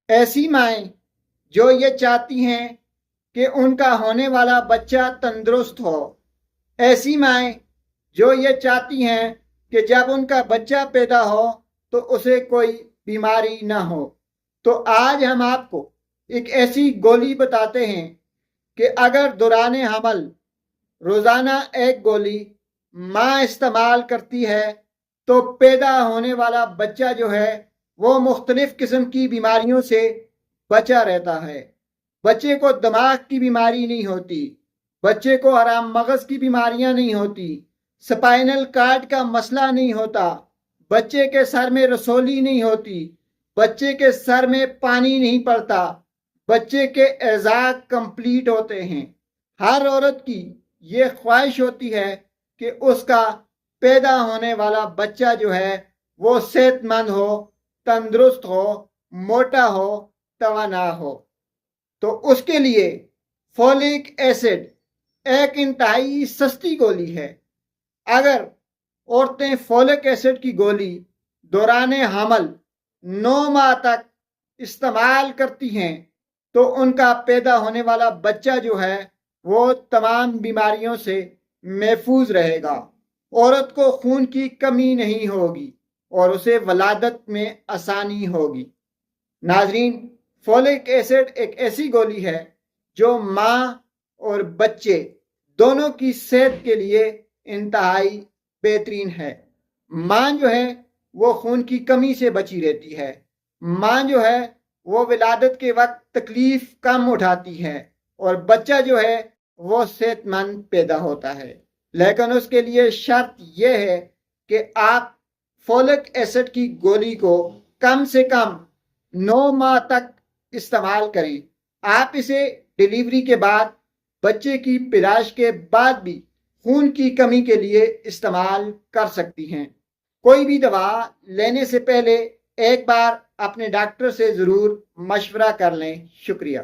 ایسی مائیں جو یہ چاہتی ہیں کہ ان کا ہونے والا بچہ تندرست ہو، ایسی مائیں جو یہ چاہتی ہیں کہ جب ان کا بچہ پیدا ہو تو اسے کوئی بیماری نہ ہو۔ تو آج ہم آپ کو ایک ایسی گولی بتاتے ہیں کہ اگر دوران حمل روزانہ ایک گولی ماں استعمال کرتی ہے تو پیدا ہونے والا بچہ جو ہے وہ مختلف قسم کی بیماریوں سے بچا رہتا ہے۔ بچے کو دماغ کی بیماری نہیں ہوتی، بچے کو حرام مغز کی بیماریاں نہیں ہوتی، سپائنل کارڈ کا مسئلہ نہیں ہوتا، بچے کے سر میں رسولی نہیں ہوتی، بچے کے سر میں پانی نہیں پڑتا، بچے کے اعضاء کمپلیٹ ہوتے ہیں۔ ہر عورت کی یہ خواہش ہوتی ہے کہ اس کا پیدا ہونے والا بچہ جو ہے وہ صحت مند ہو، تندرست ہو، موٹا ہو، توانا ہو۔ تو اس کے لیے فولک ایسڈ ایک انتہائی سستی گولی ہے۔ اگر عورتیں فولک ایسڈ کی گولی دوران حمل 9 ماہ تک استعمال کرتی ہیں تو ان کا پیدا ہونے والا بچہ جو ہے وہ تمام بیماریوں سے محفوظ رہے گا۔ عورت کو خون کی کمی نہیں ہوگی اور اسے ولادت میں آسانی ہوگی۔ ناظرین، فولک ایسڈ ایک ایسی گولی ہے جو ماں اور بچے دونوں کی صحت کے لیے انتہائی بہترین ہے۔ ماں جو ہے وہ خون کی کمی سے بچی رہتی ہے، ماں جو ہے وہ ولادت کے وقت تکلیف کم اٹھاتی ہے اور بچہ جو ہے وہ صحت مند پیدا ہوتا ہے۔ لیکن اس کے لیے شرط یہ ہے کہ آپ فولک ایسڈ کی گولی کو کم سے کم 9 ماہ تک استعمال کریں۔ آپ اسے ڈیلیوری کے بعد، بچے کی پیدائش کے بعد بھی خون کی کمی کے لیے استعمال کر سکتی ہیں۔ کوئی بھی دوا لینے سے پہلے ایک بار اپنے ڈاکٹر سے ضرور مشورہ کر لیں۔ شکریہ۔